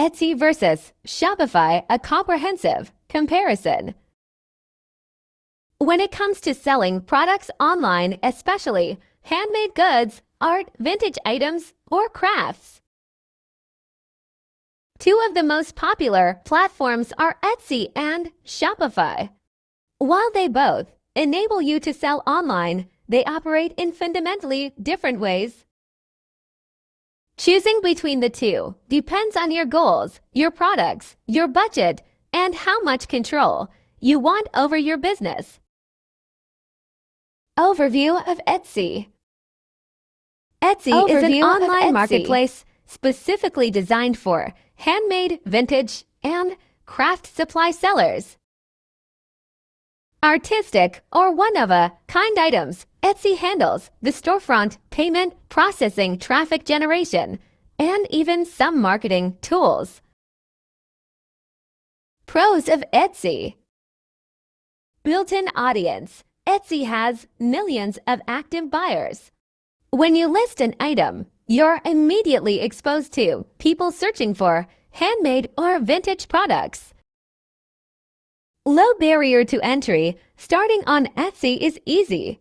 Etsy versus Shopify, a comprehensive comparison. When it comes to selling products online, especially handmade goods, art, vintage items, or crafts, two of the most popular platforms are Etsy and Shopify. While they both enable you to sell online, they operate in fundamentally different ways. Choosing between the two depends on your goals, your products, your budget, and how much control you want over your business. Overview of Etsy. Etsy is an online marketplace specifically designed for handmade, vintage, and craft supply sellers. Artistic or one-of-a-kind items, Etsy handles the storefront, payment, processing, traffic generation, and even some marketing tools. Pros of Etsy. Built-in audience. Etsy has millions of active buyers. When you list an item, you're immediately exposed to people searching for handmade or vintage products. Low barrier to entry. Starting on Etsy is easy.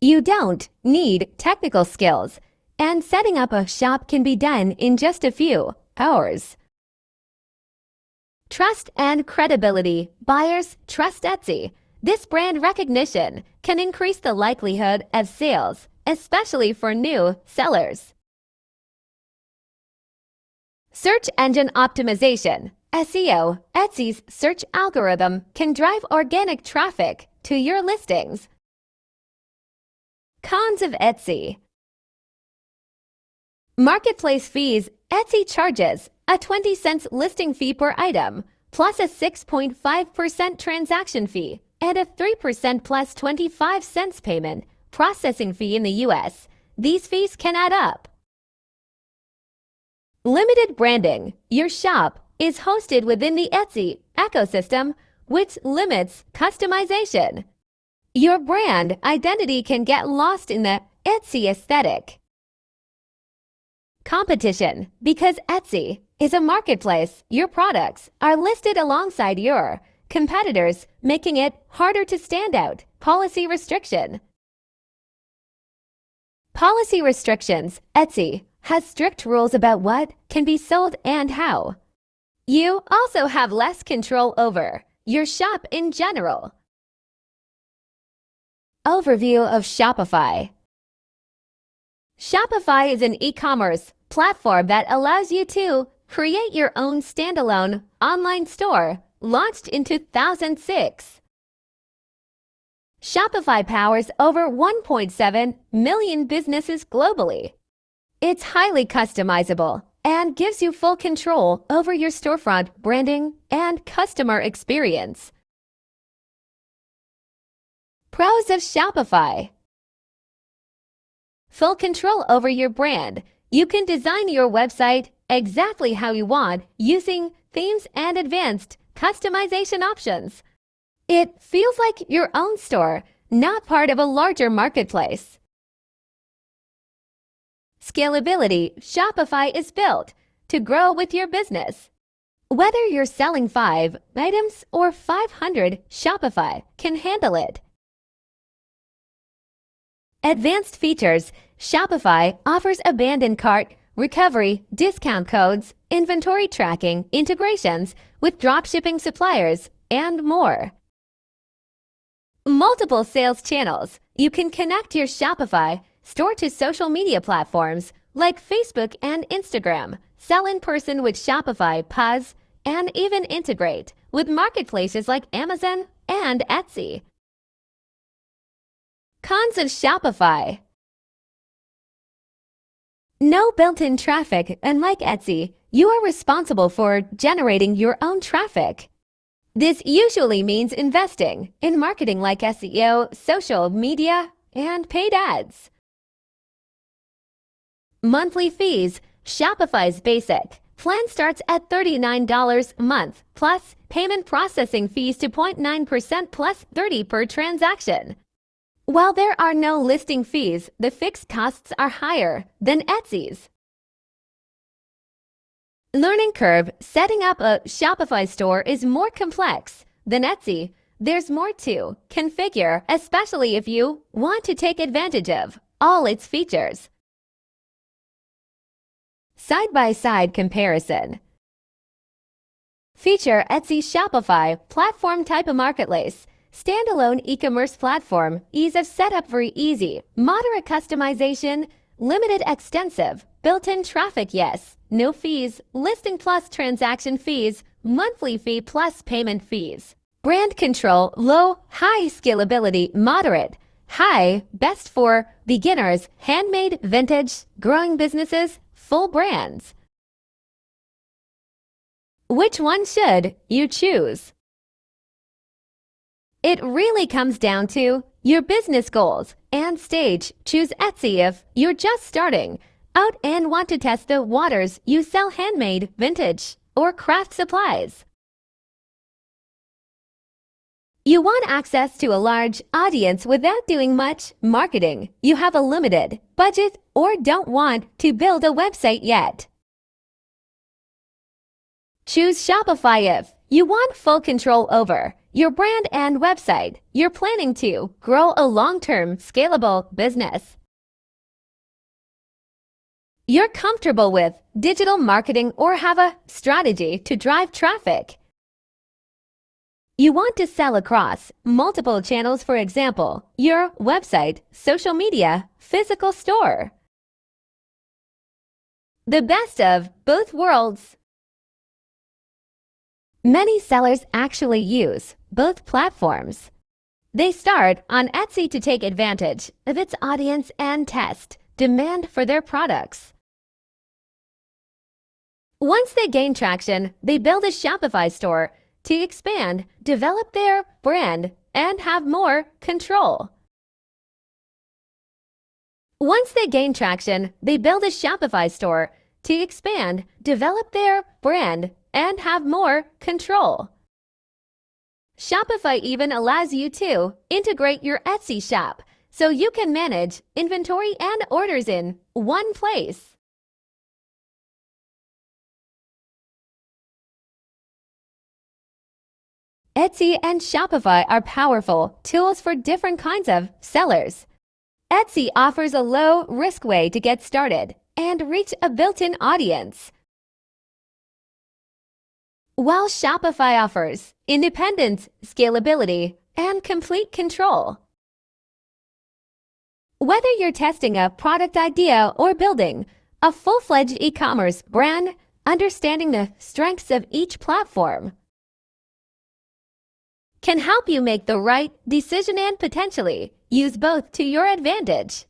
You don't need technical skills, and setting up a shop can be done in just a few hours. Trust and credibility. Buyers trust Etsy. This brand recognition can increase the likelihood of sales, especially for new sellers. Search engine optimization. SEO. Etsy's search algorithm can drive organic traffic to your listings. Cons of Etsy. Marketplace fees. Etsy charges a 20-cent listing fee per item, plus a 6.5% transaction fee, and a 3% plus 25 cents payment processing fee in the US. These fees can add up. Limited branding. Your shop is hosted within the Etsy ecosystem, which limits customization. Your brand identity can get lost in the Etsy aesthetic. Competition. Because Etsy is a marketplace, your products are listed alongside your competitors, making it harder to stand out. Policy restriction. Policy restrictions. Etsy has strict rules about what can be sold and how. You also have less control over your shop in general. Overview of Shopify. Shopify is an e-commerce platform that allows you to create your own standalone online store, launched in 2006. Shopify powers over 1.7 million businesses globally. It's highly customizable and gives you full control over your storefront branding and customer experience. Pros of Shopify. Full control over your brand. You can design your website exactly how you want using themes and advanced customization options. It feels like your own store, not part of a larger marketplace. Scalability. Shopify is built to grow with your business. Whether you're selling 5 items or 500, Shopify can handle it. Advanced features. Shopify offers abandoned cart recovery, discount codes, inventory tracking, integrations with dropshipping suppliers, and more. Multiple sales channels. You can connect your Shopify store to social media platforms like Facebook and Instagram, sell in person with Shopify POS, and even integrate with marketplaces like Amazon and Etsy. Cons of Shopify. No built-in traffic. Unlike Etsy, you are responsible for generating your own traffic. This usually means investing in marketing like SEO, social media, and paid ads. Monthly fees. Shopify's basic plan starts at $39 a month, plus payment processing fees to 0.9% plus 30 per transaction. While there are no listing fees, the fixed costs are higher than Etsy's. Learning curve setting up a Shopify store is more complex than Etsy. There's more to configure, especially if you want to take advantage of all its features. Side-by-side comparison. Feature Etsy Shopify platform type of marketplace. Standalone e-commerce platform. Ease of setup very easy. Moderate customization. Limited extensive. Built-in traffic yes. No fees. Listing plus transaction fees. Monthly fee plus payment fees. Brand control. Low. High scalability. Moderate. High. Best for beginners. Handmade. Vintage. Growing businesses. Full brands. Which one should you choose? It really comes down to your business goals and stage. Choose Etsy if you're just starting out and want to test the waters. You sell handmade, vintage, or craft supplies. You want access to a large audience without doing much marketing. You have a limited budget or don't want to build a website yet. Choose Shopify if you want full control over your brand and website. You're planning to grow a long-term, scalable business. You're comfortable with digital marketing or have a strategy to drive traffic. You want to sell across multiple channels, for example, your website, social media, physical store. The best of both worlds. Many sellers actually use both platforms. They start on Etsy to take advantage of its audience and test demand for their products. Once they gain traction, they build a Shopify store to expand, develop their brand, and have more control. Once they gain traction, they build a Shopify store to expand, develop their brand, and have more control. Shopify even allows you to integrate your Etsy shop so you can manage inventory and orders in one place. Etsy and Shopify are powerful tools for different kinds of sellers. Etsy offers a low-risk way to get started and reach a built-in audience, while Shopify offers independence, scalability, and complete control. Whether you're testing a product idea or building a full-fledged e-commerce brand, understanding the strengths of each platform can help you make the right decision and potentially use both to your advantage.